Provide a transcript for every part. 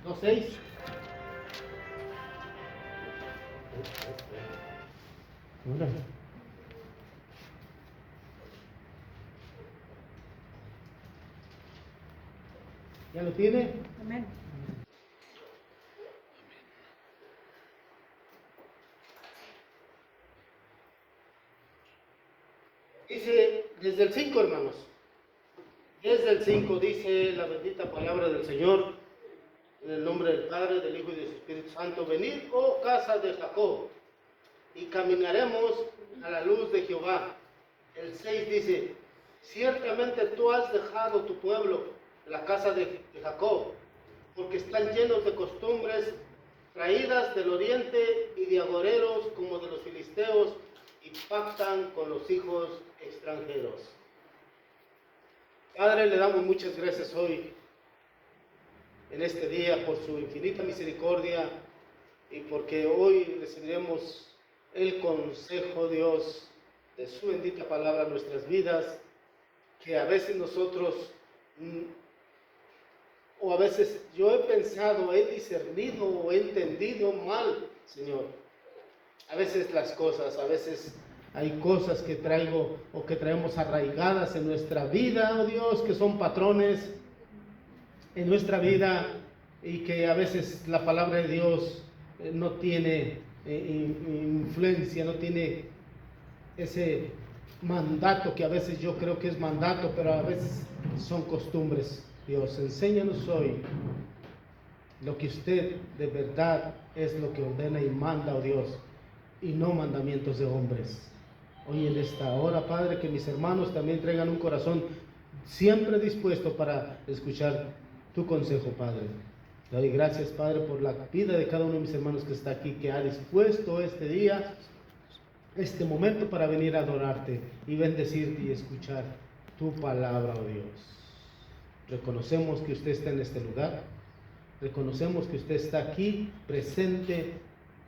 2:6. ¿Ya lo tiene? Amén. Dice desde el 5, hermanos. Desde el 5 dice la bendita palabra del Señor, en el nombre del Padre, del Hijo y del Espíritu Santo. Venid, oh casa de Jacob, y caminaremos a la luz de Jehová. El 6 dice, ciertamente tú has dejado tu pueblo, la casa de Jacob, porque están llenos de costumbres traídas del oriente y de agoreros como de los filisteos, y pactan con los hijos extranjeros. Padre, le damos muchas gracias hoy, en este día, por su infinita misericordia, y porque hoy recibiremos el consejo, Dios, de su bendita palabra en nuestras vidas, que a veces nosotros, o a veces yo he pensado, he discernido o he entendido mal, Señor. A veces las cosas, a veces hay cosas que traigo o que traemos arraigadas en nuestra vida, oh Dios, que son patrones en nuestra vida y que a veces la palabra de Dios no tiene influencia, no tiene ese mandato que a veces yo creo que es mandato, pero a veces son costumbres. Dios, enséñanos hoy lo que usted de verdad es lo que ordena y manda, oh Dios, y no mandamientos de hombres. Hoy en esta hora, Padre, que mis hermanos también traigan un corazón siempre dispuesto para escuchar tu consejo, Padre. Te doy gracias, Padre, por la vida de cada uno de mis hermanos que está aquí, que ha dispuesto este día, este momento para venir a adorarte y bendecirte y escuchar tu palabra, oh Dios. Reconocemos que usted está en este lugar, reconocemos que usted está aquí presente,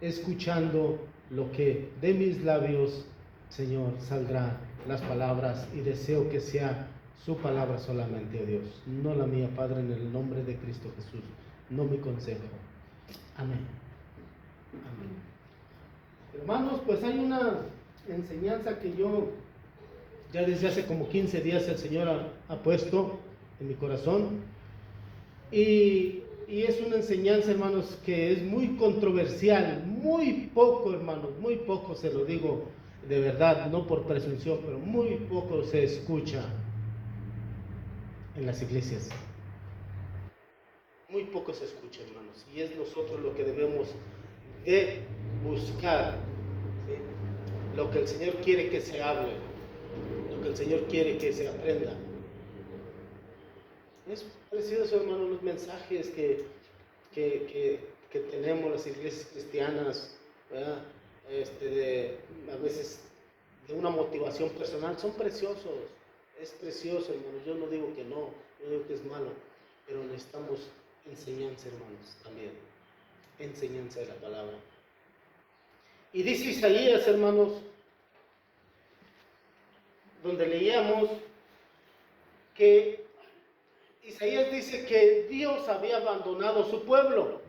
escuchando lo que de mis labios, Señor, saldrá las palabras, y deseo que sea su palabra solamente, oh Dios, no la mía, Padre, en el nombre de Cristo Jesús, no mi consejo. Amén. Amén. Hermanos, pues hay una enseñanza que yo ya desde hace como 15 días el Señor ha puesto en mi corazón, y es una enseñanza, hermanos, que es muy controversial, muy poco, hermanos, muy poco, se lo digo de verdad, no por presunción, pero muy poco se escucha en las iglesias. Muy poco se escucha, hermanos, y es nosotros lo que debemos de buscar, ¿sí? Lo que el Señor quiere que se hable, lo que el Señor quiere que se aprenda. Es precioso, hermano, los mensajes que tenemos las iglesias cristianas, ¿verdad? A veces de una motivación personal, son preciosos. Es precioso, hermano. Yo no digo que no, yo digo que es malo, pero necesitamos enseñanza, hermanos, también. Enseñanza de la palabra. Y dice Isaías, hermanos, donde leíamos que Isaías dice que Dios había abandonado su pueblo.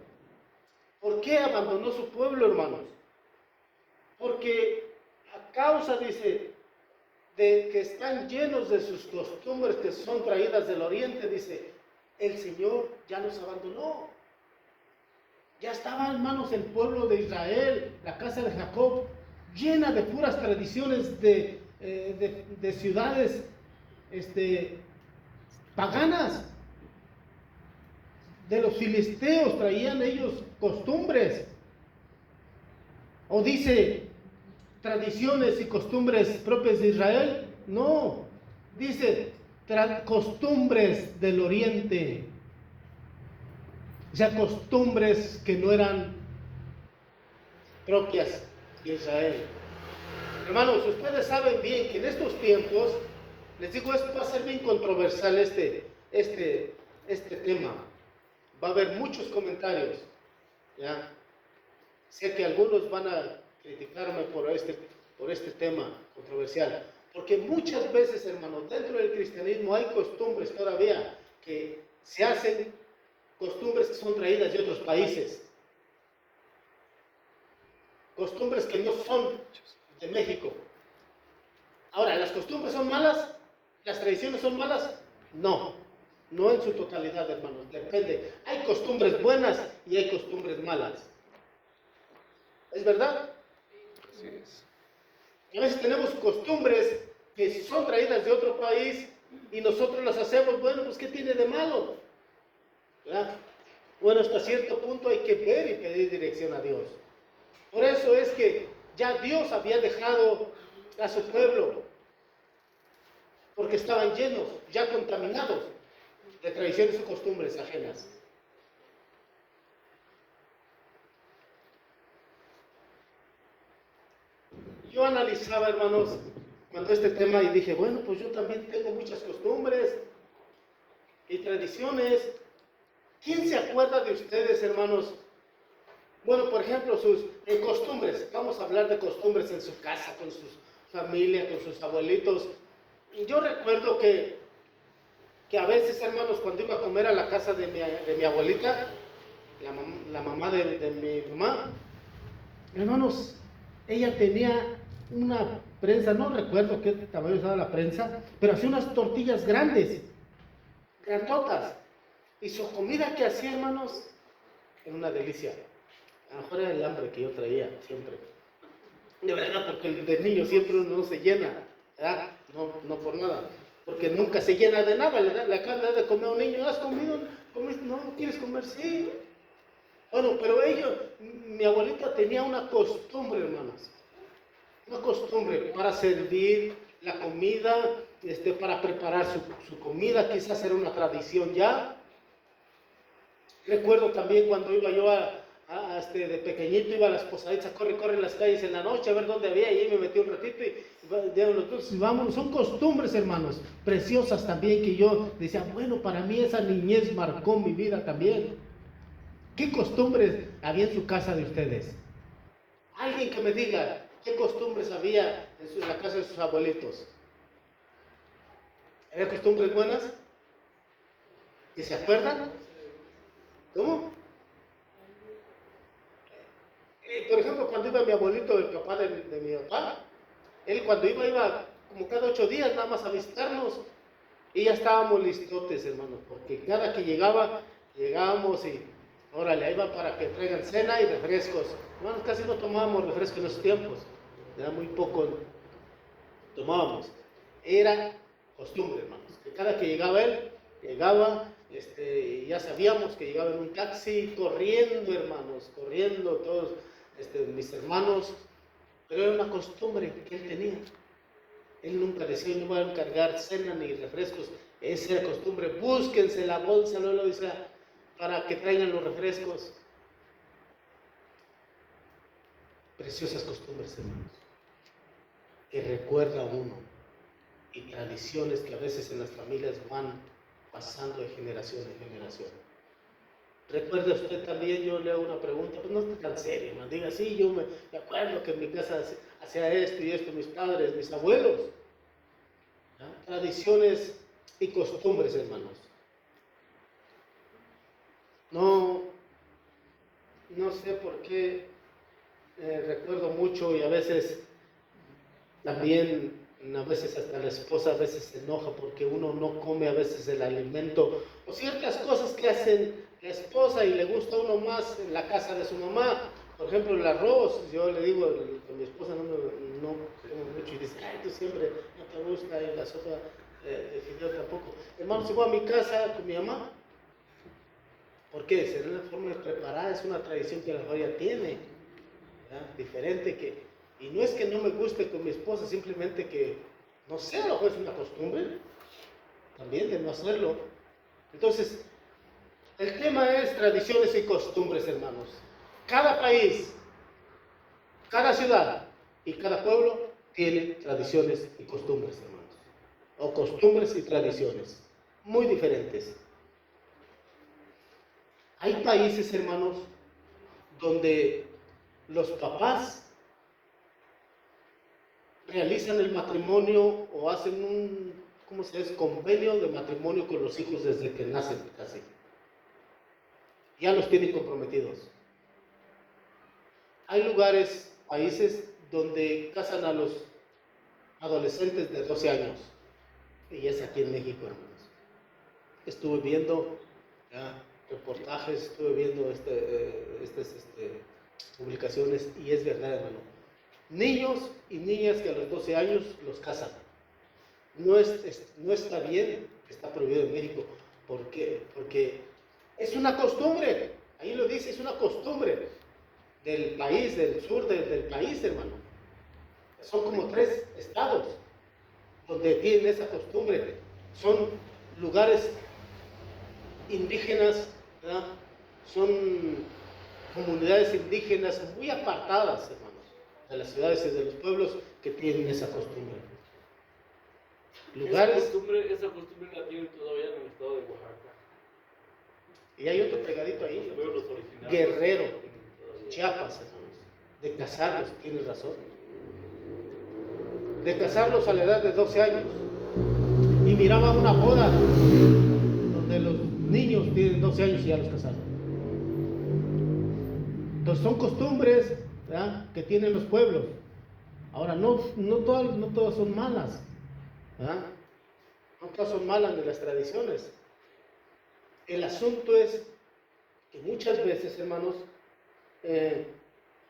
¿Por qué abandonó su pueblo, hermanos? Porque a causa, dice, de que están llenos de sus costumbres que son traídas del oriente, dice, el Señor ya los abandonó. Ya estaba, hermanos, el pueblo de Israel, la casa de Jacob, llena de puras tradiciones de ciudades paganas. De los filisteos traían ellos costumbres. O dice tradiciones y costumbres propias de Israel. No, dice costumbres del oriente. O sea, costumbres que no eran propias de Israel. Hermanos, ustedes saben bien que en estos tiempos, les digo, esto va a ser bien controversial este tema. Va a haber muchos comentarios, ¿ya? Sé que algunos van a criticarme por este tema controversial, porque muchas veces, hermanos, dentro del cristianismo hay costumbres todavía que se hacen costumbres que son traídas de otros países, costumbres que no son de México. Ahora, ¿las costumbres son malas? ¿Las tradiciones son malas? No, no en su totalidad, hermanos, depende. Hay costumbres buenas y hay costumbres malas. ¿Es verdad? Así es. A veces tenemos costumbres que son traídas de otro país y nosotros las hacemos. Bueno, pues ¿qué tiene de malo? ¿Verdad? Bueno, hasta cierto punto hay que ver y pedir dirección a Dios. Por eso es que ya Dios había dejado a su pueblo, porque estaban llenos, ya contaminados de tradiciones y costumbres ajenas. Yo analizaba, hermanos, cuando este tema y dije, bueno, pues yo también tengo muchas costumbres y tradiciones. ¿Quién se acuerda de ustedes, hermanos? Bueno, por ejemplo, sus costumbres. Vamos a hablar de costumbres en su casa, con su familia, con sus abuelitos. Yo recuerdo que a veces, hermanos, cuando iba a comer a la casa de mi abuelita, la mamá de mi mamá, hermanos, ella tenía una prensa, no recuerdo qué tamaño estaba la prensa, pero hacía unas tortillas grandes, grandotas. Y su comida que hacía, hermanos, era una delicia. A lo mejor era el hambre que yo traía siempre. De verdad, porque de niño siempre uno no se llena, ¿verdad? No por nada. Porque nunca se llena de nada. Le acaba de comer a un niño, ¿has comido? ¿Comiste? No, ¿quieres comer? Sí. Bueno, pero mi abuelita tenía una costumbre, hermanos. Una costumbre para servir la comida, para preparar su comida, quizás era una tradición ya. Recuerdo también cuando iba yo de pequeñito, iba a las posaditas, corre en las calles en la noche a ver dónde había, y ahí me metí un ratito y vámonos. Son costumbres, hermanos, preciosas también, que yo decía, bueno, para mí esa niñez marcó mi vida también. ¿Qué costumbres había en su casa de ustedes? Alguien que me diga, ¿qué costumbres había en la casa de sus abuelitos? ¿Había costumbres buenas? ¿Que se acuerdan? ¿Cómo? Por ejemplo, cuando iba mi abuelito, el papá de mi papá, él cuando iba como cada 8 días nada más a visitarnos, y ya estábamos listotes, hermanos, porque cada que llegábamos y órale, ahí va para que traigan cena y refrescos. Hermanos, casi no tomábamos refrescos en esos tiempos, era muy poco tomábamos. Era costumbre, hermanos, que cada que llegaba él, ya sabíamos que llegaba en un taxi, corriendo, hermanos, corriendo todos mis hermanos, pero era una costumbre que él tenía. Él nunca decía, no voy a encargar cena ni refrescos. Esa era costumbre, búsquense la bolsa, no lo dice, para que traigan los refrescos. Preciosas costumbres, hermanos, que recuerda uno, y tradiciones que a veces en las familias van pasando de generación en generación. ¿Recuerda usted también? Yo le hago una pregunta, pues no esté tan serio, man. Diga, sí, yo me acuerdo que en mi casa hacía esto y esto, mis padres, mis abuelos. ¿Ya? Tradiciones y costumbres, hermanos. No sé por qué recuerdo mucho, y a veces también, a veces hasta la esposa a veces se enoja porque uno no come a veces el alimento o ciertas cosas que hacen la esposa y le gusta a uno más en la casa de su mamá. Por ejemplo, el arroz, yo le digo a mi esposa, no como mucho, y dice, ay, tú siempre no te gusta, y la sopa de fideo tampoco. Hermano, si voy a mi casa con mi mamá, ¿por qué? Será una forma de preparar, es una tradición que la familia tiene, ¿verdad? Diferente y no es que no me guste con mi esposa, simplemente que, no sé, a lo mejor es una costumbre también de no hacerlo. Entonces, el tema es tradiciones y costumbres, hermanos. Cada país, cada ciudad y cada pueblo tiene tradiciones y costumbres, hermanos. O costumbres y tradiciones muy diferentes. Hay países, hermanos, donde los papás realizan el matrimonio o hacen un convenio de matrimonio con los hijos desde que nacen casi. ya los tienen comprometidos. Hay lugares, países donde casan a los adolescentes de 12 años. Y es aquí en México, hermanos. Estuve viendo reportajes, estuve viendo publicaciones y es verdad, hermano. Niños y niñas que a los 12 años los casan. No está bien, está prohibido en México. ¿Por qué? Porque es una costumbre. Ahí lo dice, es una costumbre del país, del sur del país, hermano. Son como 3 estados donde tienen esa costumbre. Son lugares indígenas, ¿verdad? Son comunidades indígenas muy apartadas, hermanos, de las ciudades y de los pueblos que tienen esa costumbre. Lugares. Esa costumbre la tienen todavía en el estado de Oaxaca. Y hay otro pegadito ahí, Los pueblos originarios. Guerrero, Chiapas, hermanos, de casarlos, tienes razón. De casarlos a la edad de 12 años. Y miraba una boda donde los niños tienen 12 años y ya los casaron. Entonces son costumbres, ¿verdad?, que tienen los pueblos. Ahora, no todas son malas, ¿verdad? No todas son malas de las tradiciones. El asunto es que muchas veces, hermanos,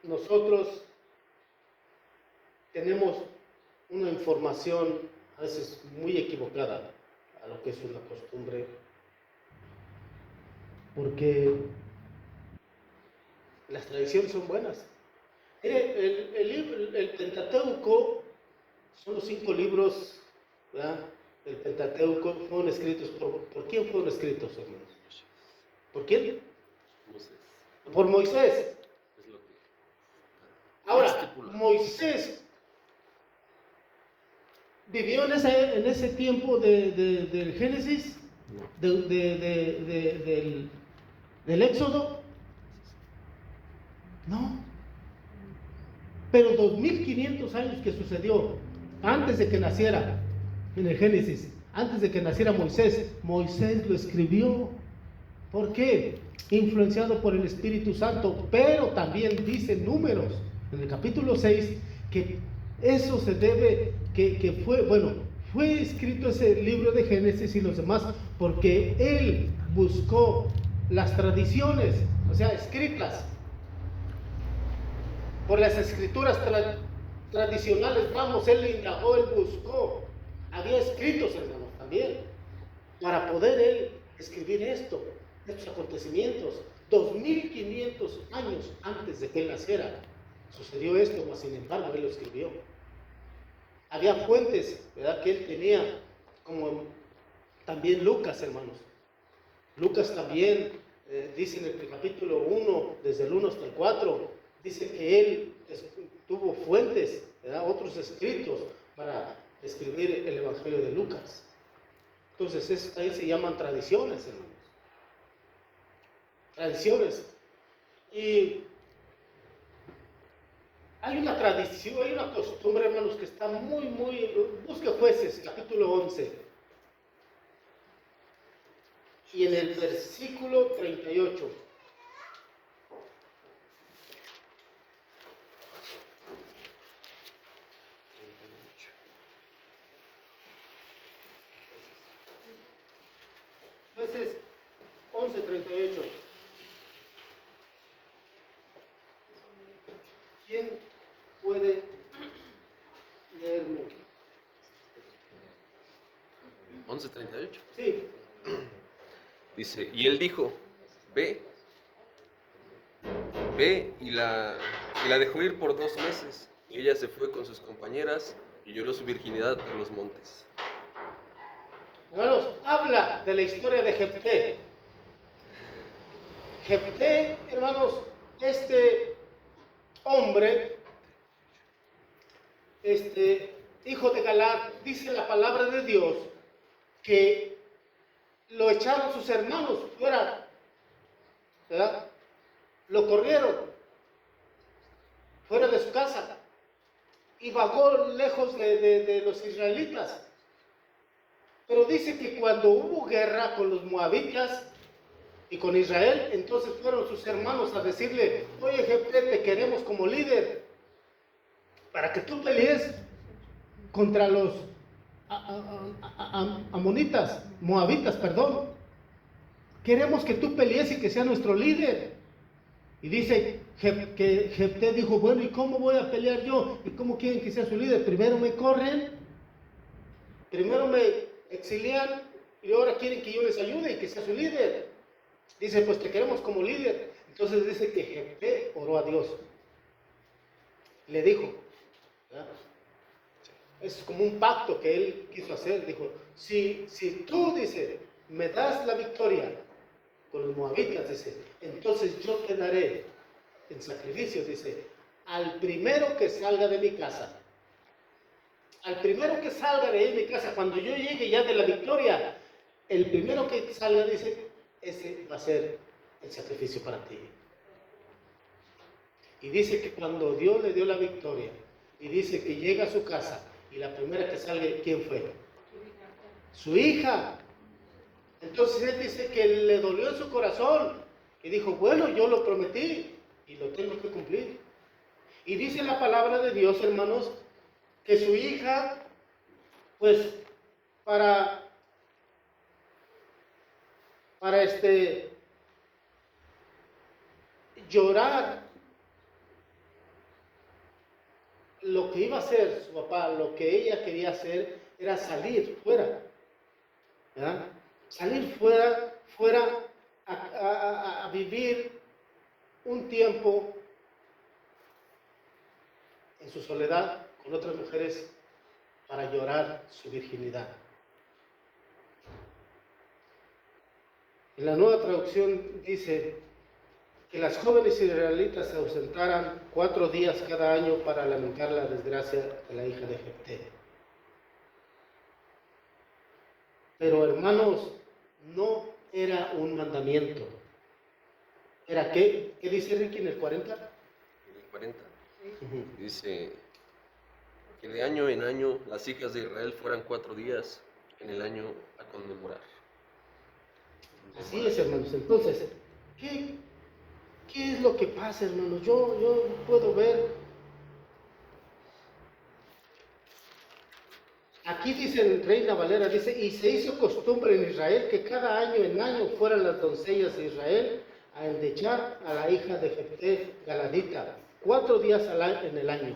nosotros tenemos una información a veces muy equivocada a lo que es una costumbre, porque las tradiciones son buenas. Mire, el Pentateuco son los 5 libros, ¿verdad? El Pentateuco fueron escritos ¿por quién fueron escritos, hermanos? ¿Por quién? Moisés. Por Moisés. Es lo que Ahora, estipula. Moisés vivió en ese tiempo del Génesis, del Éxodo. No. Pero 2500 años que sucedió antes de que naciera, en el Génesis, antes de que naciera Moisés lo escribió. ¿Por qué? Influenciado por el Espíritu Santo, pero también dice Números, en el capítulo 6, que eso se debe, que fue escrito ese libro de Génesis y los demás, porque él buscó las tradiciones, o sea, escritas, por las escrituras tradicionales, él indagó, él buscó, había escritos, hermanos, también, para poder él escribir estos acontecimientos. 2500 años antes de que él naciera sucedió esto, mas sin embargo él lo escribió. Había fuentes, ¿verdad?, que él tenía, como también Lucas, hermanos. Lucas también dice en el capítulo 1, desde el 1 hasta el 4, dice que él tuvo fuentes, ¿verdad?, otros escritos para escribir el Evangelio de Lucas. Entonces, ahí se llaman tradiciones, hermanos. Tradiciones. Y hay una tradición, hay una costumbre, hermanos, que está muy, busque Jueces, capítulo 11. Y en el versículo 38. Jueces 11:38. ¿Quién puede leerme? 11:38. Sí. Dice, y él dijo, ve, y la dejó ir por 2 meses. Y ella se fue con sus compañeras y lloró su virginidad en los montes. Hermanos, habla de la historia de Jefté. Jefté, hermanos, este hombre, hijo de Galaad, dice la palabra de Dios que lo echaron sus hermanos fuera, ¿verdad? Lo corrieron fuera de su casa y vagó lejos de los israelitas. Pero dice que cuando hubo guerra con los moabitas, Y con Israel, entonces fueron sus hermanos a decirle, oye Jefté, te queremos como líder, para que tú pelees contra los amonitas, moabitas, perdón. Queremos que tú pelees y que sea nuestro líder. Y dice que Jefté dijo, bueno, ¿y cómo voy a pelear yo? ¿Y cómo quieren que sea su líder? Primero me corren, primero me exilian y ahora quieren que yo les ayude y que sea su líder. Dice, pues te queremos como líder. Entonces dice que Jefté oró a Dios. Le dijo, ¿verdad? Es como un pacto que él quiso hacer. Dijo, si tú, dice, me das la victoria con los moabitas, dice, entonces yo te daré en sacrificio, dice, al primero que salga de mi casa. Al primero que salga de mi casa, cuando yo llegue ya de la victoria, el primero que salga, dice, ese va a ser el sacrificio para ti. Y dice que cuando Dios le dio la victoria, y dice que llega a su casa, y la primera que salga, ¿quién fue? Su hija. Entonces él dice que le dolió en su corazón, y dijo, bueno, yo lo prometí, y lo tengo que cumplir. Y dice la palabra de Dios, hermanos, que su hija, pues, para llorar lo que iba a hacer su papá, lo que ella quería hacer era salir fuera, ¿verdad? Salir fuera a vivir un tiempo en su soledad con otras mujeres para llorar su virginidad. En la Nueva Traducción dice que las jóvenes israelitas se ausentaran 4 días cada año para lamentar la desgracia de la hija de Jefté. Pero hermanos, no era un mandamiento. ¿Era qué? ¿Qué dice Ricky en el 40? En el 40 dice que de año en año las hijas de Israel fueran 4 días en el año a conmemorar. Así es, hermanos. Entonces, ¿qué es lo que pasa, hermanos? Yo puedo ver. Aquí dice en Reina Valera, dice, y se hizo costumbre en Israel que cada año en año fueran las doncellas de Israel a endechar a la hija de Jefté Galadita, 4 días en el año.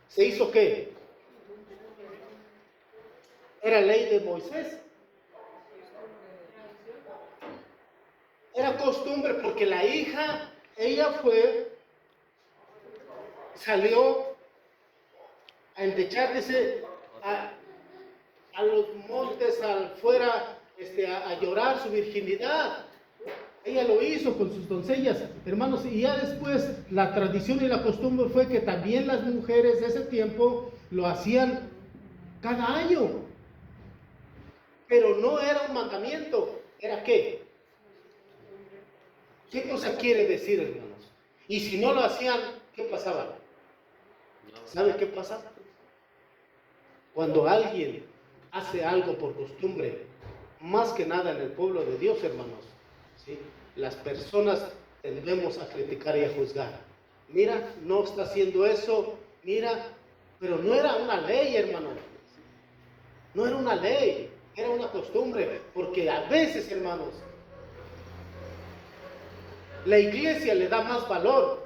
¿Se hizo qué? ¿Era ley de Moisés? Era costumbre porque la hija, ella salió a endechar, dice, a los montes, afuera, a llorar su virginidad. Ella lo hizo con sus doncellas, hermanos, y ya después la tradición y la costumbre fue que también las mujeres de ese tiempo lo hacían cada año. Pero no era un mandamiento, ¿era qué? ¿Qué cosa quiere decir, hermanos? Y si no lo hacían, ¿qué pasaba? ¿Sabe qué pasa? Cuando alguien hace algo por costumbre, más que nada en el pueblo de Dios, hermanos, ¿sí? Las personas tendemos a criticar y a juzgar. Mira, no está haciendo eso, mira, pero no era una ley, hermano. No era una ley, era una costumbre, porque a veces, hermanos, la iglesia le da más valor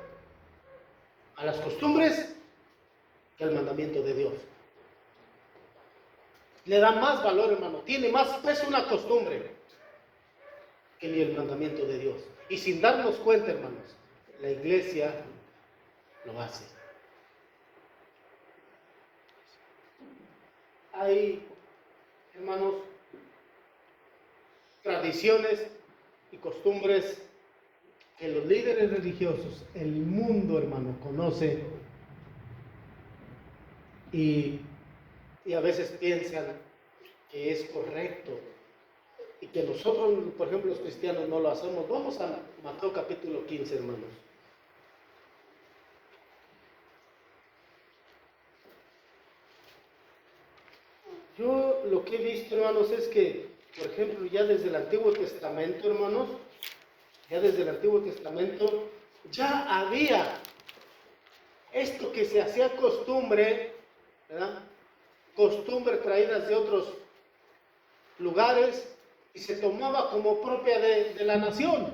a las costumbres que al mandamiento de Dios. Le da más valor, hermano. Tiene más peso una costumbre que ni el mandamiento de Dios. Y sin darnos cuenta, hermanos, la iglesia lo hace. Hay, hermanos, tradiciones y costumbres que los líderes religiosos, el mundo, hermano, conoce y a veces piensan que es correcto y que nosotros, por ejemplo, los cristianos no lo hacemos. Vamos a Mateo capítulo 15, hermanos. Yo lo que he visto, hermanos, es que, por ejemplo, ya desde el Antiguo Testamento, hermanos, ya desde el Antiguo Testamento, ya había esto que se hacía costumbre, ¿verdad? Costumbre traídas de otros lugares y se tomaba como propia de la nación.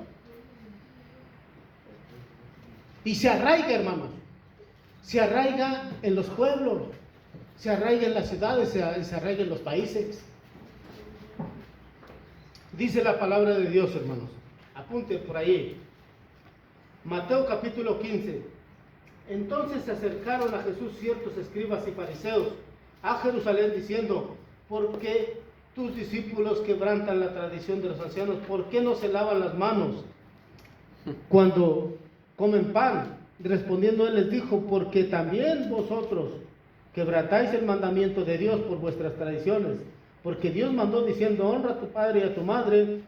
Y se arraiga, hermanos, se arraiga en los pueblos, se arraiga en las ciudades, se arraiga en los países. Dice la palabra de Dios, hermanos, apunte por ahí, Mateo capítulo 15. Entonces se acercaron a Jesús ciertos escribas y fariseos a Jerusalén diciendo: ¿por qué tus discípulos quebrantan la tradición de los ancianos? ¿Por qué no se lavan las manos cuando comen pan? Respondiendo él les dijo: porque también vosotros quebrantáis el mandamiento de Dios por vuestras tradiciones. Porque Dios mandó diciendo: honra a tu padre y a tu madre,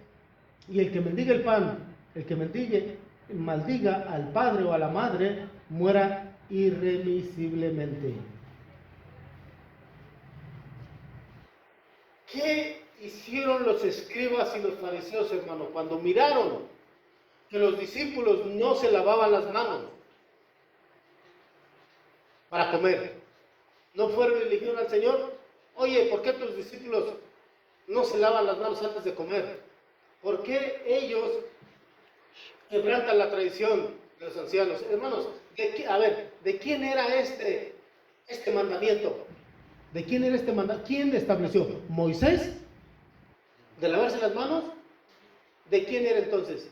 y el que mendiga el pan, el que maldiga al padre o a la madre, muera irremisiblemente. ¿Qué hicieron los escribas y los fariseos, hermano, cuando miraron que los discípulos no se lavaban las manos para comer? ¿No fueron y le dijeron al Señor: oye, ¿por qué tus discípulos no se lavan las manos antes de comer? ¿Por qué ellos quebrantan la tradición de los ancianos? Hermanos, ¿de quién era este mandamiento? ¿De quién era este mandamiento? ¿Quién estableció? ¿Moisés? ¿De lavarse las manos? ¿De quién era entonces?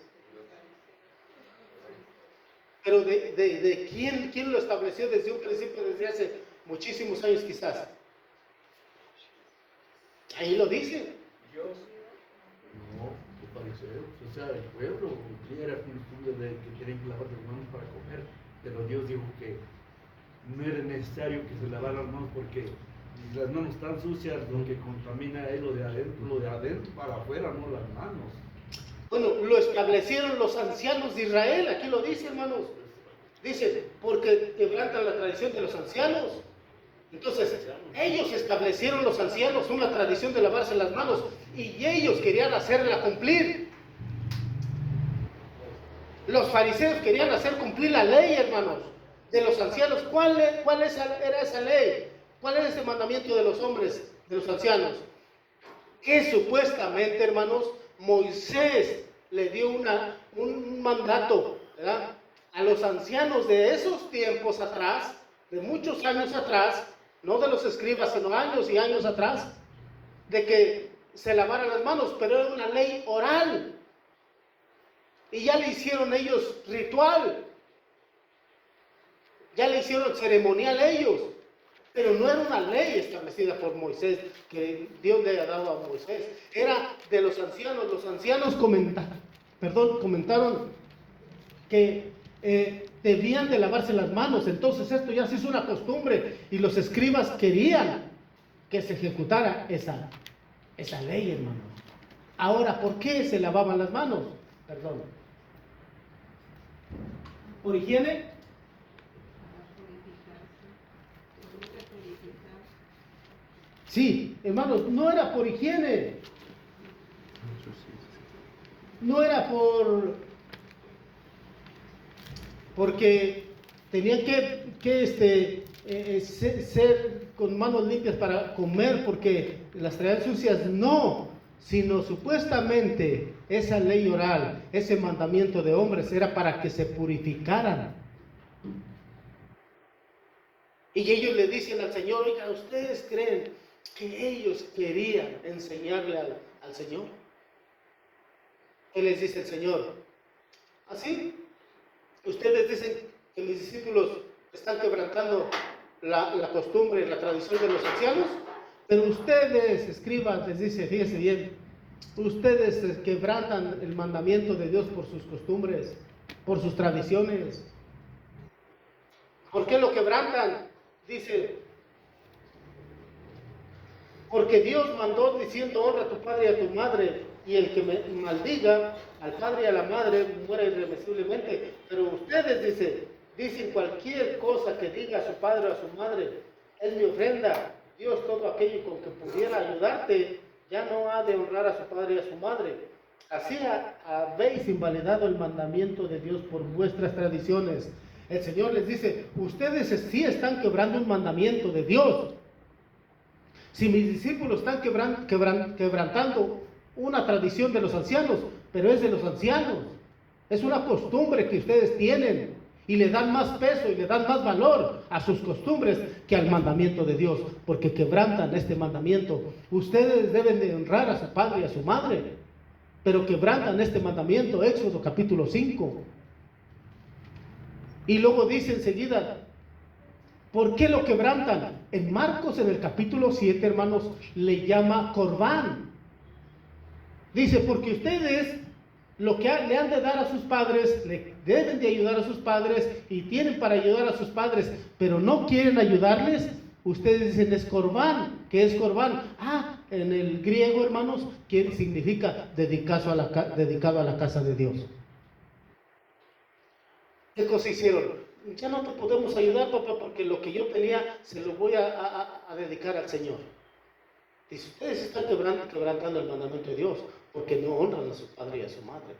Pero ¿de quién lo estableció desde un principio, desde hace muchísimos años quizás? Ahí lo dice. Dios. No, los fariseos, o sea, el pueblo era costumbre de que tenían que lavar las manos para comer, pero Dios dijo que no era necesario que se lavaran las manos porque las manos están sucias, lo que contamina es lo de adentro para afuera, no las manos. Bueno, lo establecieron los ancianos de Israel, aquí lo dice, hermanos. Dice, porque quebrantan la tradición de los ancianos. Entonces, ellos establecieron, los ancianos, una tradición de lavarse las manos y ellos querían hacerla cumplir. Los fariseos querían hacer cumplir la ley, hermanos, de los ancianos. ¿Cuál era esa ley? ¿Cuál era ese mandamiento de los hombres, de los ancianos? Que supuestamente, hermanos, Moisés le dio un mandato, ¿verdad?, a los ancianos de esos tiempos atrás, de muchos años atrás, no de los escribas, sino años y años atrás, de que se lavaran las manos, pero era una ley oral. Y ya le hicieron ellos ritual, ya le hicieron ceremonial ellos, pero no era una ley establecida por Moisés, que Dios le había dado a Moisés, era de los ancianos. Los ancianos comentaron que debían de lavarse las manos. Entonces esto ya se hizo una costumbre y los escribas querían que se ejecutara esa ley, hermano. Ahora, ¿por qué se lavaban las manos? Perdón. ¿Por higiene? Sí, hermanos, no era por higiene. No era porque tenían que ser con manos limpias para comer, porque las traían sucias, no, sino supuestamente esa ley oral, ese mandamiento de hombres era para que se purificaran. Y ellos le dicen al Señor: oiga, ¿ustedes creen que ellos querían enseñarle al Señor? ¿Qué les dice el Señor? ¿Así? Ustedes dicen que mis discípulos están quebrantando la costumbre, la tradición de los ancianos, pero ustedes, escribas, les dice, fíjense bien, ustedes quebrantan el mandamiento de Dios por sus costumbres, por sus tradiciones. ¿Por qué lo quebrantan? Dice, porque Dios mandó diciendo: honra a tu padre y a tu madre, y el que maldiga al padre y a la madre muera irremisiblemente. Pero ustedes dicen cualquier cosa que diga a su padre o a su madre es mi ofrenda. Dios, todo aquello con que pudiera ayudarte, ya no ha de honrar a su padre y a su madre. Así habéis invalidado el mandamiento de Dios por vuestras tradiciones. El Señor les dice, ustedes sí están quebrando un mandamiento de Dios. Si mis discípulos están quebrantando una tradición de los ancianos, pero es de los ancianos. Es una costumbre que ustedes tienen y le dan más peso y le dan más valor a sus costumbres que al mandamiento de Dios, porque quebrantan este mandamiento. Ustedes deben de honrar a su padre y a su madre, pero quebrantan este mandamiento. Éxodo capítulo 5. Y luego dice enseguida, ¿por qué lo quebrantan? En Marcos, en el capítulo 7, hermanos, le llama Corbán. Dice, porque ustedes lo que le han de dar a sus padres, le deben de ayudar a sus padres y tienen para ayudar a sus padres, pero no quieren ayudarles. Ustedes dicen es Corbán. ¿Qué es Corbán? En el griego, hermanos, significa dedicado a la casa de Dios. ¿Qué cosa hicieron? Ya no te podemos ayudar, papá, porque lo que yo tenía se lo voy a dedicar al Señor. Dice, ustedes están quebrantando el mandamiento de Dios, porque no honran a su padre y a su madre.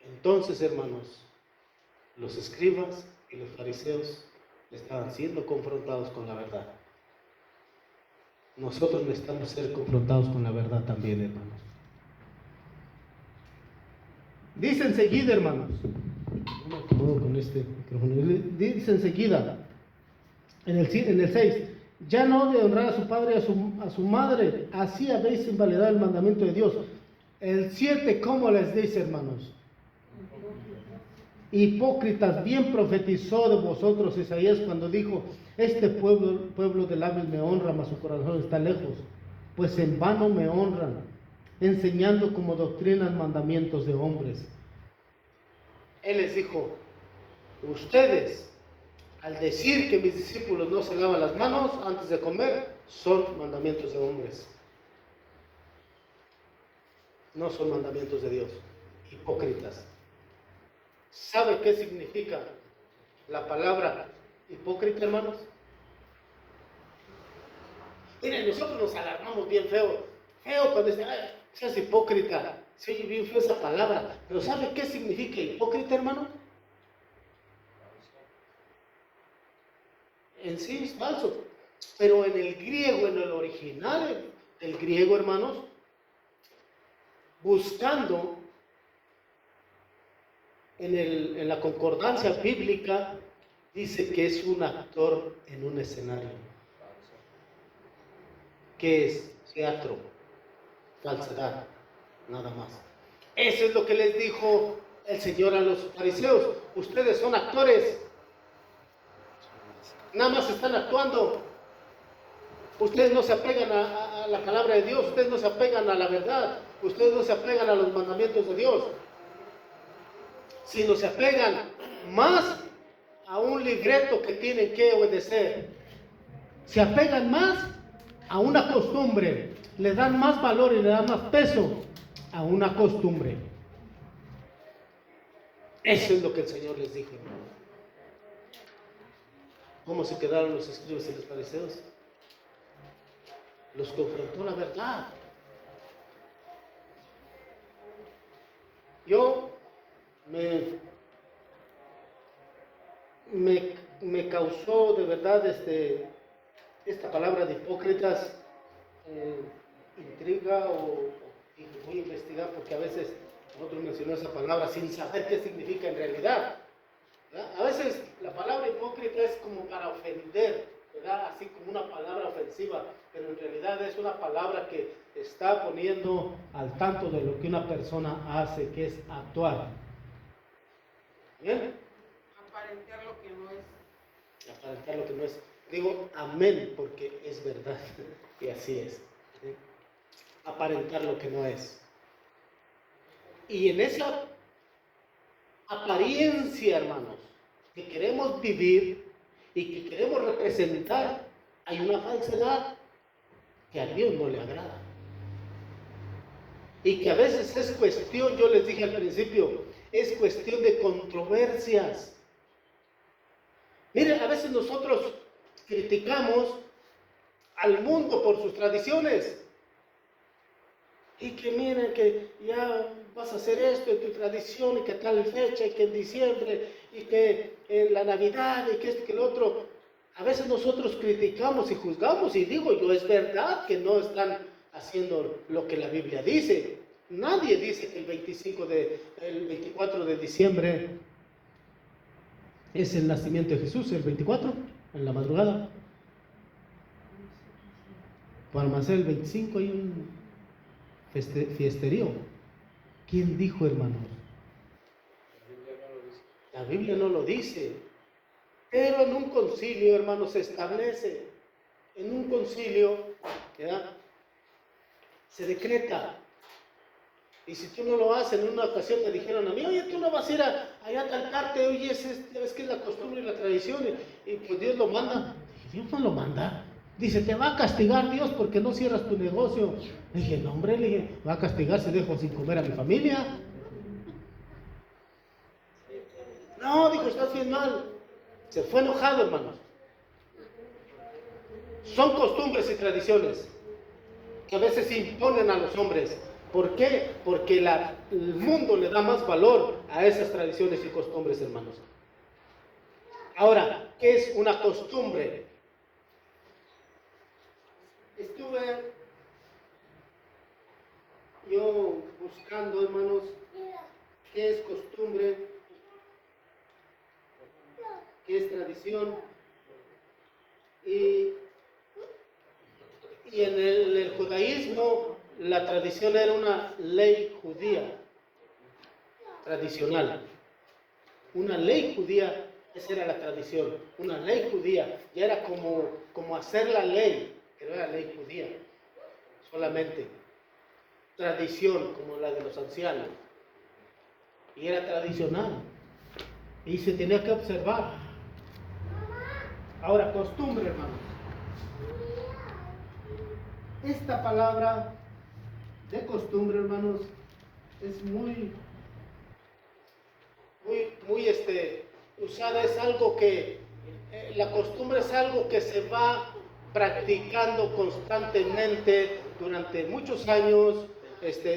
Entonces, hermanos, los escribas y los fariseos estaban siendo confrontados con la verdad. Nosotros necesitamos ser confrontados con la verdad también, hermanos. Dice enseguida, hermanos, no me acomodo con este micrófono. Dice enseguida, en el 6, ya no de honrar a su padre y a su madre, así habéis invalidado el mandamiento de Dios. El 7, ¿cómo les dice, hermanos? Hipócritas, bien profetizó de vosotros Isaías cuando dijo, este pueblo de labios me honra, mas su corazón está lejos, pues en vano me honran, enseñando como doctrinas mandamientos de hombres. Él les dijo, ustedes, al decir que mis discípulos no se lavan las manos antes de comer, son mandamientos de hombres. No son mandamientos de Dios. Hipócritas. ¿Sabe qué significa la palabra hipócrita, hermanos? Miren, nosotros nos alarmamos bien feo cuando dicen, seas hipócrita. Se oye bien feo esa palabra, pero ¿sabe qué significa hipócrita, hermano? En sí es falso, pero en el griego, en el original del griego, hermanos, buscando en la concordancia bíblica, dice que es un actor en un escenario. ¿Qué es? Teatro, falsedad, nada más. Eso es lo que les dijo el Señor a los fariseos. Ustedes son actores. Nada más están actuando. Ustedes no se apegan a la palabra de Dios. Ustedes no se apegan a la verdad. Ustedes no se apegan a los mandamientos de Dios. Sino se apegan más a un libreto que tienen que obedecer. Se apegan más a una costumbre. Le dan más valor y le dan más peso a una costumbre. Eso es lo que el Señor les dijo. ¿Cómo se quedaron los escribas y los fariseos? Los confrontó la verdad. Yo me causó de verdad esta palabra de hipócritas intriga o voy a investigar porque a veces nosotros mencionamos esa palabra sin saber qué significa en realidad. ¿Verdad? A veces la palabra hipócrita es como para ofender, ¿verdad? Así como una palabra ofensiva, pero en realidad es una palabra que está poniendo al tanto de lo que una persona hace, que es actuar. ¿Bien? Aparentar lo que no es. Aparentar lo que no es. Digo amén porque es verdad y así es. ¿Sí? Aparentar lo que no es. Y en esa apariencia, hermanos, que queremos vivir y que queremos representar, hay una falsedad que a Dios no le agrada. Y que a veces es cuestión, yo les dije al principio, es cuestión de controversias. Miren, a veces nosotros criticamos al mundo por sus tradiciones. Y que miren que ya vas a hacer esto en tu tradición y que tal fecha y que en diciembre y que en la Navidad y que esto y que el otro. A veces nosotros criticamos y juzgamos y digo yo, es verdad que no están haciendo lo que la Biblia dice. Nadie dice que el 24 de diciembre es el nacimiento de Jesús, el 24, en la madrugada. Para hacer el 25 hay un fiesterío. ¿Quién dijo, hermanos? La Biblia no lo dice. Pero en un concilio, hermanos, se establece. En un concilio, ¿verdad?, se decreta. Y si tú no lo haces, en una ocasión me dijeron a mí, oye, tú no vas a ir allá a tal parte, oye, es que es la costumbre y la tradición, y pues Dios lo manda. Dije, Dios no lo manda. Dice, te va a castigar Dios porque no cierras tu negocio. Le dije, no, hombre, le dije, va a castigar si dejo sin comer a mi familia. No, dijo, estás bien mal. Se fue enojado, hermanos. Son costumbres y tradiciones que a veces se imponen a los hombres. ¿Por qué? Porque el mundo le da más valor a esas tradiciones y costumbres, hermanos. Ahora, ¿qué es una costumbre? Estuve yo buscando, hermanos, qué es costumbre, qué es tradición. Y en el judaísmo, la tradición era una ley judía, tradicional. Una ley judía, esa era la tradición. Una ley judía, ya era como hacer la ley, pero era ley judía, solamente. Tradición, como la de los ancianos. Y era tradicional. Y se tenía que observar. Ahora, costumbre, hermanos. Esta palabra de costumbre, hermanos, es muy usada. Es algo que, la costumbre es algo que se va practicando constantemente durante muchos años,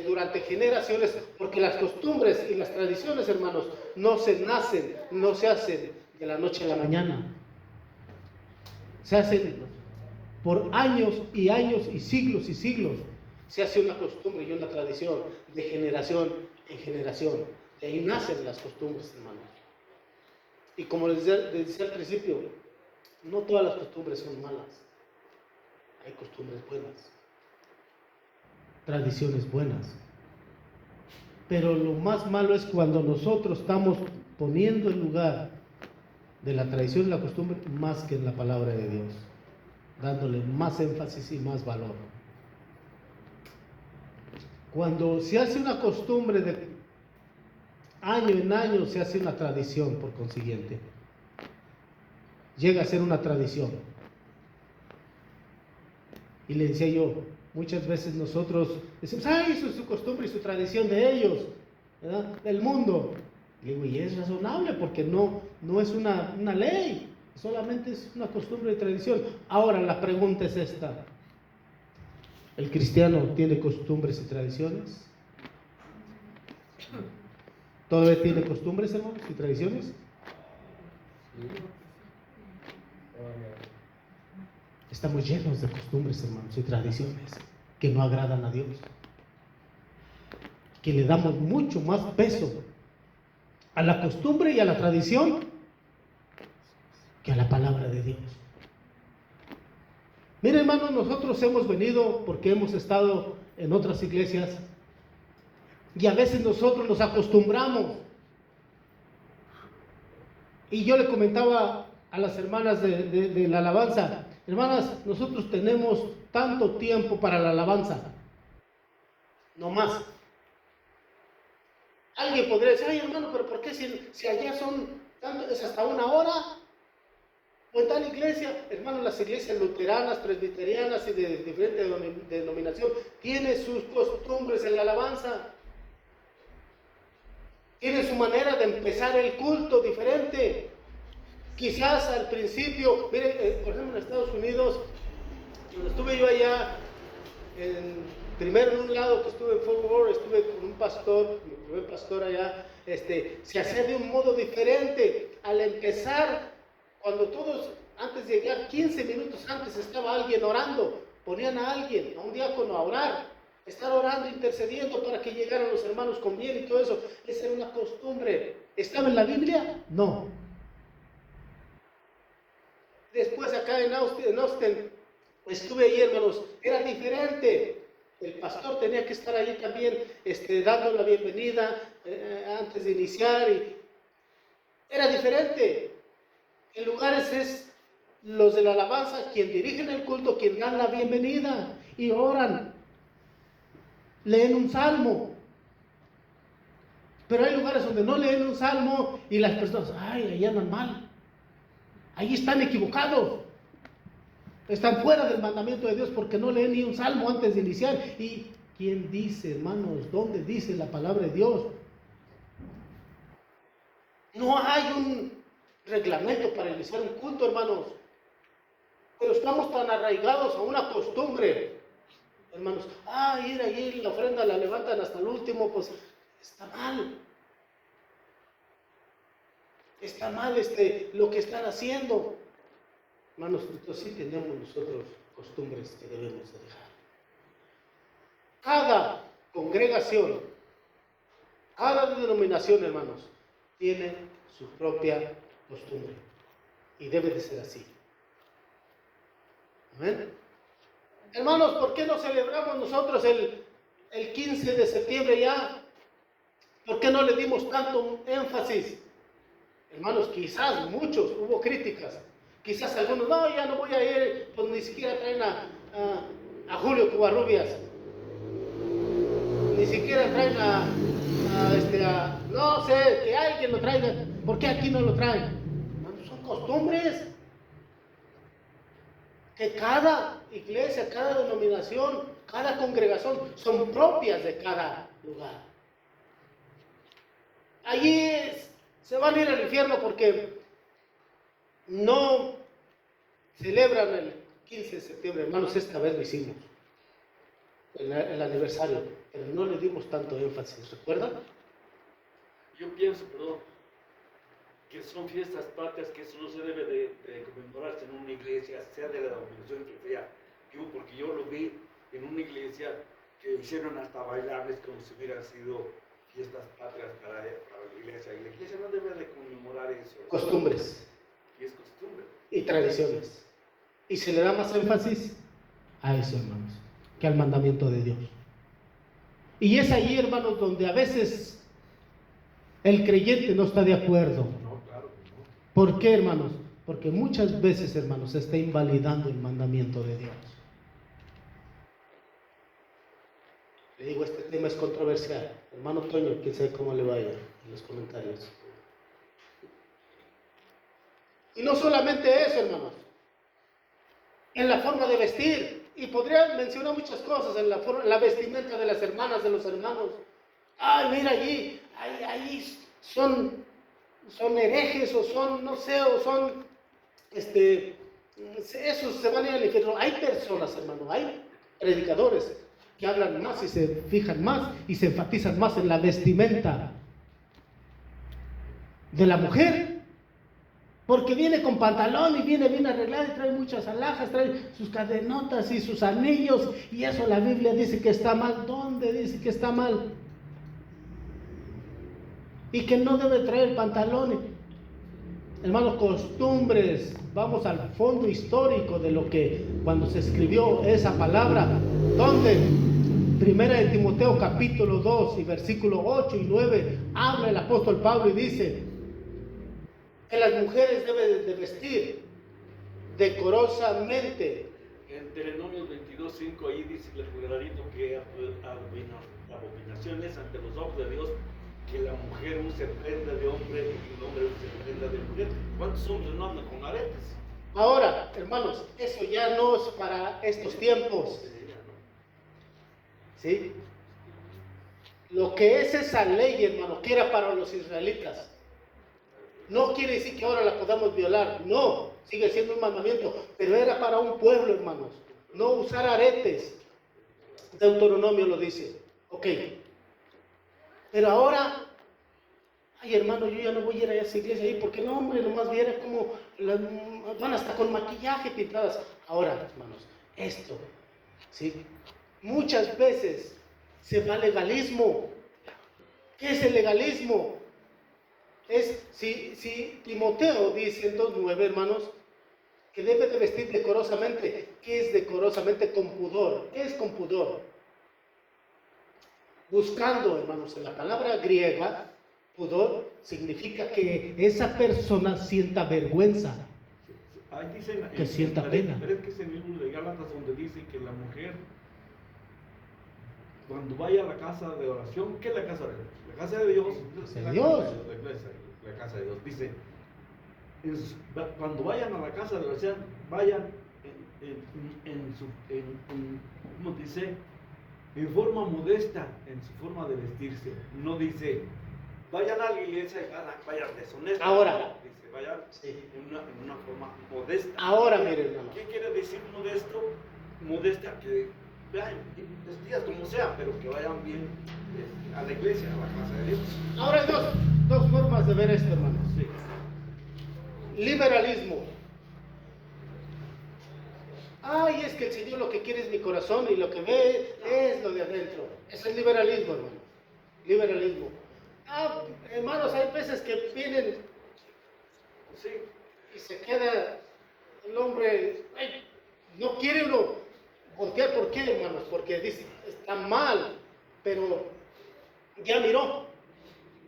durante generaciones, porque las costumbres y las tradiciones, hermanos, no se hacen de la noche a la mañana. Se hacen por años y años y siglos y siglos. Se hace una costumbre y una tradición de generación en generación. De ahí nacen las costumbres, hermanos. Y como les decía al principio, no todas las costumbres son malas. Hay costumbres buenas, tradiciones buenas. Pero lo más malo es cuando nosotros estamos poniendo en lugar de la tradición y la costumbre más que en la palabra de Dios, dándole más énfasis y más valor. Cuando se hace una costumbre de año en año, se hace una tradición, por consiguiente. Llega a ser una tradición. Y le decía yo, muchas veces nosotros decimos, ¡ay, eso es su costumbre y su tradición de ellos, ¿verdad?, del mundo! Y le digo, y es razonable porque no es una ley, solamente es una costumbre y tradición. Ahora la pregunta es esta: ¿el cristiano tiene costumbres y tradiciones? ¿Todavía tiene costumbres, hermanos, y tradiciones? Estamos llenos de costumbres, hermanos, y tradiciones que no agradan a Dios, que le damos mucho más peso a la costumbre y a la tradición que a la palabra de Dios. Miren, hermanos, nosotros hemos venido porque hemos estado en otras iglesias y a veces nosotros nos acostumbramos. Y yo le comentaba a las hermanas de la alabanza, hermanas, nosotros tenemos tanto tiempo para la alabanza, no más. Alguien podría decir, ay, hermano, pero ¿por qué si allá son tanto, es hasta 1 hora? O en tal iglesia, hermano, las iglesias luteranas, presbiterianas y de diferente denominación tienen sus costumbres en la alabanza. Tienen su manera de empezar el culto diferente. Quizás al principio, miren, por ejemplo en Estados Unidos, cuando estuve yo allá Primero en un lado que estuve en Fort Worth, estuve con un pastor, mi primer pastor allá, se hacía de un modo diferente. Al empezar, cuando todos, antes de llegar, 15 minutos antes estaba alguien orando, ponían a alguien, a un diácono a orar, estar orando, intercediendo para que llegaran los hermanos con bien y todo eso. Esa era una costumbre. ¿Estaba en la Biblia? No. Después acá en Austin, estuve ahí, hermanos, era diferente. El pastor tenía que estar allí también, dando la bienvenida antes de iniciar. Era diferente. En lugares es los de la alabanza quien dirigen el culto, quien dan la bienvenida y oran, leen un salmo. Pero hay lugares donde no leen un salmo y las personas, ay, ahí andan mal, ahí están equivocados, están fuera del mandamiento de Dios porque no leen ni un salmo antes de iniciar. ¿Y quién dice, hermanos, dónde dice la palabra de Dios? No hay un reglamento para iniciar un culto, hermanos, pero estamos tan arraigados a una costumbre, hermanos. Ir allí, la ofrenda la levantan hasta el último, pues está mal. Está mal lo que están haciendo. Hermanos, entonces sí tenemos nosotros costumbres que debemos de dejar. Cada congregación, cada denominación, hermanos, tiene su propia costumbre y debe de ser así. ¿Amén? Hermanos, ¿por qué no celebramos nosotros el 15 de septiembre ya? ¿Por qué no le dimos tanto énfasis? Hermanos, quizás muchos, hubo críticas. Quizás algunos, no, ya no voy a ir, pues ni siquiera traen a Julio Covarrubias. Ni siquiera traen no sé, que alguien lo traiga. ¿Por qué aquí no lo traen? Hermanos, son costumbres que cada iglesia, cada denominación, cada congregación son propias de cada lugar. Allí se van a ir al infierno porque no celebran el 15 de septiembre. Hermanos, esta vez lo hicimos, el aniversario, pero no le dimos tanto énfasis, ¿recuerdan? Yo pienso, perdón, que son fiestas patrias que eso no se debe de conmemorarse en una iglesia, sea de la denominación que sea. Porque yo lo vi en una iglesia que hicieron hasta bailables como si hubieran sido fiestas patrias para la iglesia. Y la iglesia no debe de conmemorar eso. Costumbres. Y es costumbre. Y tradiciones. Y se le da más énfasis a eso, hermanos, que al mandamiento de Dios. Y es ahí, hermanos, donde a veces el creyente no está de acuerdo. No, claro que no. ¿Por qué, hermanos? Porque muchas veces, hermanos, se está invalidando el mandamiento de Dios. Le digo, este tema es controversial. Hermano Toño, quién sabe cómo le vaya en los comentarios. Y no solamente eso, hermanos. En la forma de vestir. Y podría mencionar muchas cosas en la vestimenta de las hermanas, de los hermanos. Ay, mira allí, ahí son herejes o son, no sé, o son, esos se van a ir al infierno. Hay personas, hermano, hay predicadores que hablan más y se fijan más y se enfatizan más en la vestimenta de la mujer, porque viene con pantalón y viene bien arreglada y trae muchas alhajas, trae sus cadenotas y sus anillos, y eso la Biblia dice que está mal. ¿Dónde dice que está mal? Y que no debe traer pantalones. Hermanos, costumbres. Vamos al fondo histórico de lo que cuando se escribió esa palabra, donde Primera de Timoteo capítulo 2 y versículo 8 y 9 habla el apóstol Pablo y dice que las mujeres deben de vestir decorosamente. En Deuteronomio 22:5 ahí dice el clarito que abominaciones ante los ojos de Dios que la mujer use prenda de hombre y que el hombre use prenda de mujer. ¿Cuántos hombres no andan con aretes? Ahora, hermanos, eso ya no es para estos tiempos. ¿Sí? Lo que es esa ley, hermano, que era para los israelitas, no quiere decir que ahora la podamos violar. No, sigue siendo un mandamiento, pero era para un pueblo, hermanos. No usar aretes. Deuteronomio lo dice. Ok. Pero ahora, ay hermano, yo ya no voy a ir a esa iglesia ahí porque no, hombre, nomás viera cómo van hasta con maquillaje pintadas. Ahora, hermanos, esto, ¿sí? Muchas veces se va al legalismo. ¿Qué es el legalismo? Es, si Timoteo dice en 2:9, hermanos, que debe de vestir decorosamente. ¿Qué es decorosamente? Con pudor. ¿Qué es con pudor? Buscando, hermanos, en la palabra griega, pudor significa que esa persona sienta vergüenza. Ahí dicen, Que sienta pena. Pero es que es el libro de Gálatas donde dice que la mujer, cuando vaya a la casa de oración, ¿qué es la casa de Dios? La casa de Dios. De Dios. La iglesia, la casa de Dios. Dice, cuando vayan a la casa de oración, vayan ¿cómo dice? En forma modesta, en su forma de vestirse. No dice, vayan a la iglesia y vayan deshonestos. Ahora. Dice, vayan Sí. en una forma modesta. Ahora, miren, hermano. ¿Qué quiere decir modesto? Modesta, que vayan vestidas como sea, pero que vayan bien a la iglesia, a la casa de Dios. Ahora hay dos formas de ver esto, hermanos. Sí. Liberalismo. Ay, es que el Señor lo que quiere es mi corazón y lo que ve es lo de adentro. Eso es liberalismo, hermano. Liberalismo. Hermanos, hay veces que vienen Sí. y se queda el hombre, ay, no quiere uno voltear. ¿Por qué, hermanos? Porque dice, está mal, pero ya miró.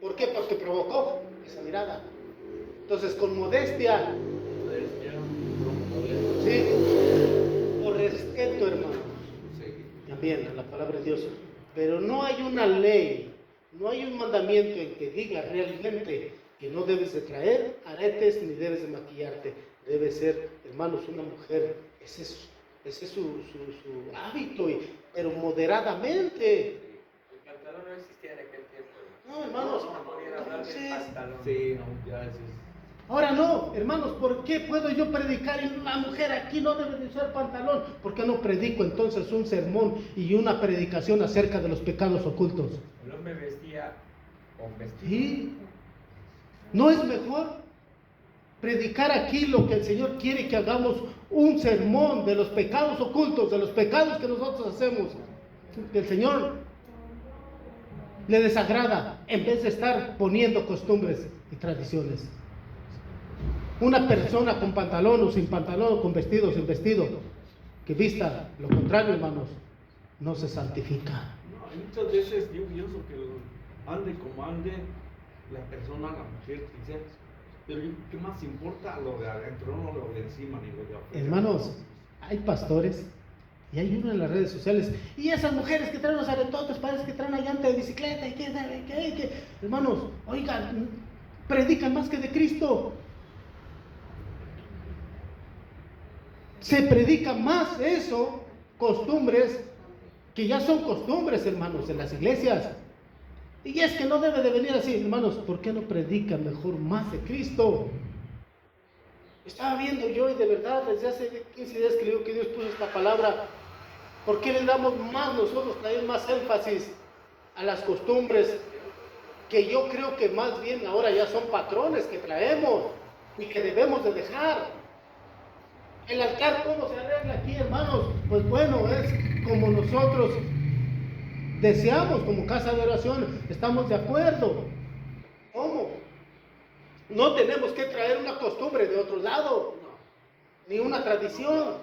¿Por qué? Porque provocó esa mirada. Entonces, con modestia, ¿sí? Por respeto, hermanos, también a la palabra de Dios. Pero no hay una ley, no hay un mandamiento en que diga realmente que no debes de traer aretes ni debes de maquillarte. Debe ser, hermanos, una mujer. Ese es su hábito, pero moderadamente. El pantalón no existía en aquel tiempo. No, hermanos. No podían hablar del Entonces, pantalón. Sí, no, ya eso es. ahora no, hermanos, ¿por qué puedo yo predicar y una mujer aquí no debe de usar pantalón? ¿Por qué no predico entonces un sermón y una predicación acerca de los pecados ocultos? El hombre vestía con vestido. ¿Sí? ¿No es mejor predicar aquí lo que el Señor quiere que hagamos? Un sermón de los pecados ocultos, de los pecados que nosotros hacemos, que el Señor le desagrada, en vez de estar poniendo costumbres y tradiciones. Una persona con pantalón o sin pantalón, con vestido o sin vestido, que vista lo contrario, hermanos, no se santifica. No, y muchas veces yo pienso que ande como ande la persona, la mujer, quien sea, pero ¿qué más importa lo de adentro, no lo de encima ni lo de afuera? Hermanos, hay pastores y hay uno en las redes sociales, y esas mujeres que traen los aretotes parece que traen una llanta de bicicleta y que. Hermanos, oigan, predican más que de Cristo. Se predica más eso, costumbres, que ya son costumbres, hermanos, en las iglesias. Y es que no debe de venir así, hermanos. ¿Por qué no predican mejor más de Cristo? Estaba viendo yo, y de verdad, desde hace 15 días que le digo que Dios puso esta palabra. ¿Por qué le damos más nosotros, también más énfasis a las costumbres? Que yo creo que más bien ahora ya son patrones que traemos y que debemos de dejar. El altar, ¿cómo se arregla aquí, hermanos? Pues bueno, es como nosotros deseamos, como casa de oración, estamos de acuerdo. ¿Cómo? No tenemos que traer una costumbre de otro lado, ni una tradición.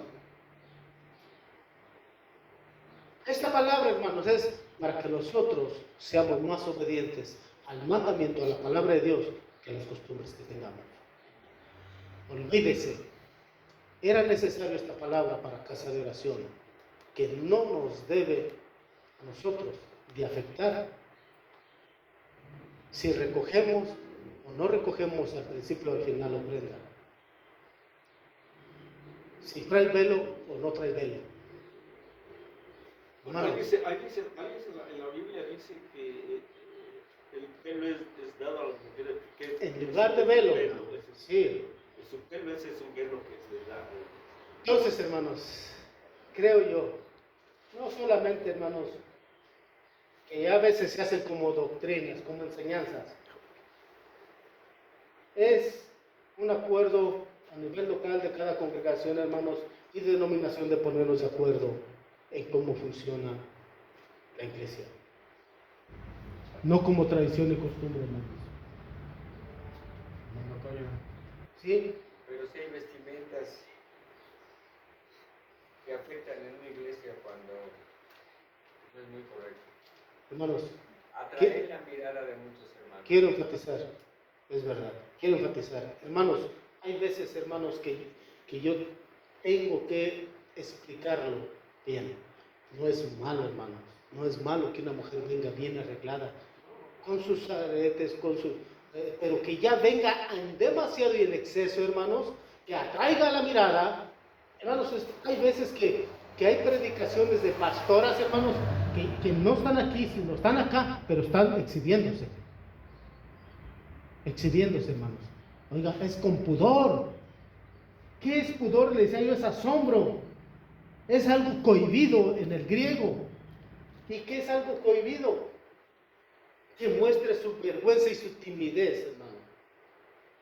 Esta palabra, hermanos, es para que nosotros seamos más obedientes al mandamiento, a la palabra de Dios, que a las costumbres que tengamos. Olvídese. Era necesario esta palabra para casa de oración, que no nos debe a nosotros de afectar si recogemos o no recogemos al principio o al final ofrenda. Si trae velo o no trae velo. Bueno, ahí dice en la Biblia dice que el pelo es dado a las mujeres. Que En lugar de velo. Sí. Su pelo ese es un velo que se da. Entonces, hermanos, creo yo no solamente, hermanos, que a veces se hacen como doctrinas, como enseñanzas. Es un acuerdo a nivel local de cada congregación, hermanos, y denominación de ponernos de acuerdo en cómo funciona la iglesia. No como tradición y costumbre, hermanos. Hermano Toño, ¿Sí? pero sí hay vestimentas que afectan en una iglesia cuando no es muy correcto. Hermanos, Atraer la mirada de muchos hermanos. quiero enfatizar, es verdad, quiero enfatizar. Hermanos, hay veces, hermanos, que yo tengo que explicarlo bien. No es malo, hermanos, no es malo que una mujer venga bien arreglada, con sus aretes, pero que ya venga en demasiado y en exceso, hermanos, que atraiga la mirada. Hermanos, hay veces que hay predicaciones de pastoras, hermanos, que no están aquí, sino están acá, pero están exhibiéndose. Exhibiéndose, hermanos. Oiga, es con pudor. ¿Qué es pudor? Le decía yo, es asombro. Es algo cohibido en el griego. ¿Y qué es algo cohibido? Que muestre su vergüenza y su timidez, hermano.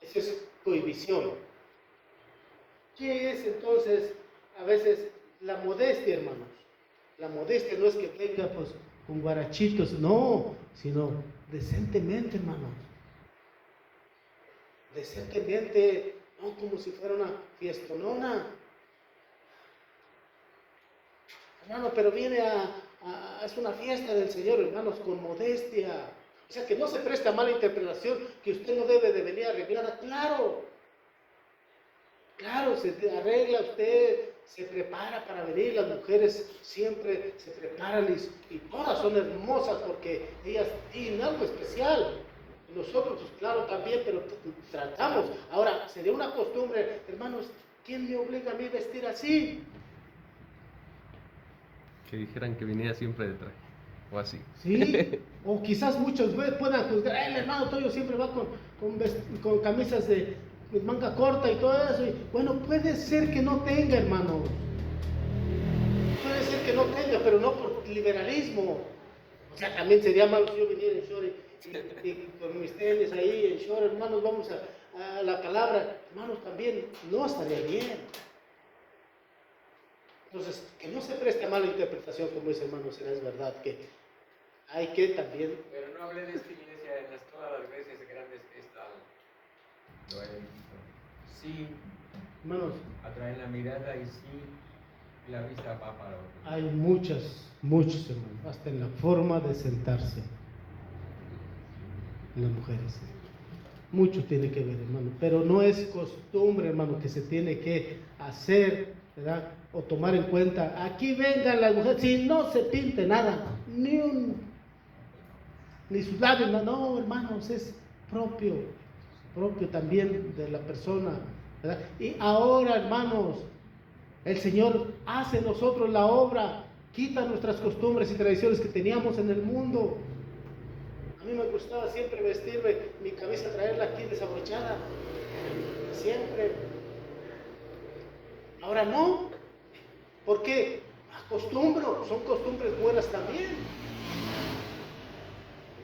Eso es cohibición. ¿Qué es entonces a veces la modestia, hermanos? La modestia no es que venga pues con guarachitos, no, sino decentemente, hermanos. Decentemente, no como si fuera una fiestonona. Hermano, pero viene es una fiesta del Señor, hermanos, con modestia. O sea, que no se presta a mala interpretación, que usted no debe de venir arreglada. Claro, claro, se arregla usted, se prepara para venir. Las mujeres siempre se preparan y todas son hermosas porque ellas tienen algo especial. Y nosotros, pues claro, también, pero tratamos. Ahora, sería una costumbre, hermanos, ¿quién me obliga a mí a vestir así? Que dijeran que venía siempre de traje, o así. Sí, o quizás muchos puedan juzgar, el hermano Toyo siempre va con camisas de manga corta y todo eso. Y, bueno, puede ser que no tenga, hermanos. Puede ser que no tenga, pero no por liberalismo. O sea, también sería malo si yo viniera en short y con mis tenis ahí en short, hermanos, vamos a la palabra. Hermanos, también no estaría bien. Entonces, que no se preste a mala interpretación, como dice hermano, será es verdad que hay que también. Pero no hablé de esta iglesia, en todas las iglesias grandes que he estado. Lo he visto. Sí, Hermanos, atraen la mirada y sí, la vista va para otro. hay muchos hermanos, hasta en la forma de sentarse en las mujeres. Mucho tiene que ver, hermano, pero no es costumbre, hermano, que se tiene que hacer, ¿verdad? O tomar en cuenta, aquí vengan las mujeres, si no se pinte nada, ni sus labios, no, hermanos, es propio también de la persona, ¿verdad? Y ahora, hermanos, el Señor hace en nosotros la obra, quita nuestras costumbres y tradiciones que teníamos en el mundo. A mí me gustaba siempre vestirme, mi camisa traerla aquí desabrochada, siempre. Ahora no. ¿Por qué? Acostumbro, son costumbres buenas también.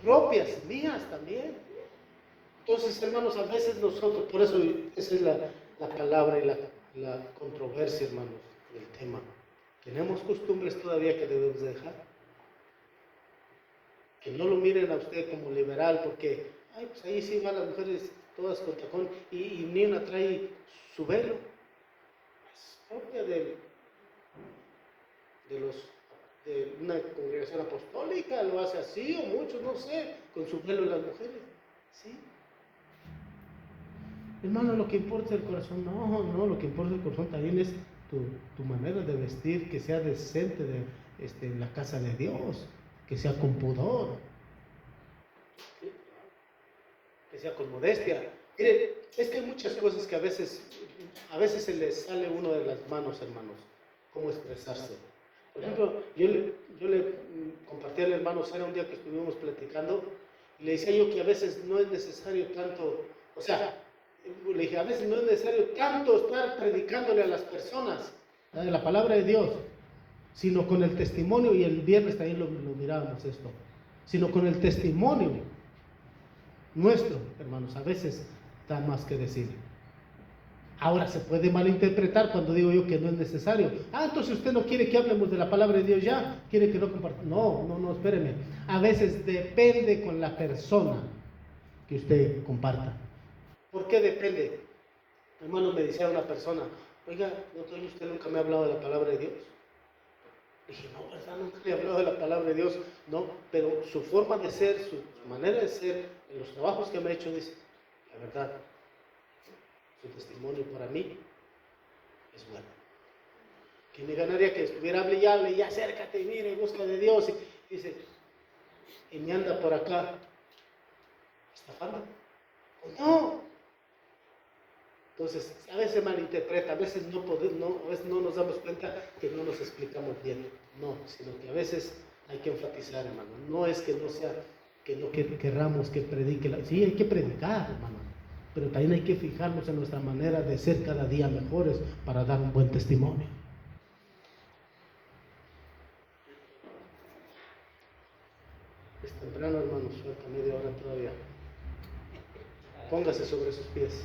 Propias, mías también. Entonces, hermanos, a veces nosotros, por eso esa es la palabra y la controversia, hermanos, del tema. ¿Tenemos costumbres todavía que debemos dejar? Que no lo miren a usted como liberal, porque pues ahí sí van las mujeres todas con tacón y ni una trae su velo. Es propia de una congregación apostólica, lo hace así, o muchos, no sé, con su velo las mujeres. ¿Sí? Hermano, lo que importa es el corazón. No, lo que importa el corazón también es tu manera de vestir, que sea decente en la casa de Dios, que sea con pudor, ¿sí? Que sea con modestia. Mire, es que hay muchas cosas que a veces se les sale uno de las manos, hermanos, cómo expresarse. Por ejemplo, yo le compartí al hermano Sara un día que estuvimos platicando, y le decía yo que a veces no es necesario tanto, o sea, le dije, a veces no es necesario tanto estar predicándole a las personas la palabra de Dios, sino con el testimonio, y el viernes también lo mirábamos esto, sino con el testimonio nuestro, hermanos, a veces da más que decir. Ahora se puede malinterpretar cuando digo yo que no es necesario. Entonces usted no quiere que hablemos de la palabra de Dios ya, quiere que no comparta. No, espéreme. A veces depende con la persona que usted comparta. ¿Por qué depende? Hermano, me decía una persona, oiga, doctor, usted nunca me ha hablado de la palabra de Dios. Dije, no, ¿verdad? Nunca le he hablado de la palabra de Dios. No, pero su forma de ser, su manera de ser, en los trabajos que me ha hecho, dice, la verdad, su testimonio para mí es bueno. Que me ganaría que estuviera hable y acércate, mire, busca de Dios. Y dice, y me anda por acá estafando. Pues no. Entonces, a veces malinterpreta, a veces a veces no nos damos cuenta que no nos explicamos bien. No, sino que a veces hay que enfatizar, hermano. No es que no sea, que no querramos que predique. Sí, hay que predicar, hermano. Pero también hay que fijarnos en nuestra manera de ser cada día mejores para dar un buen testimonio. Es temprano, hermanos, falta media hora todavía. Póngase sobre sus pies.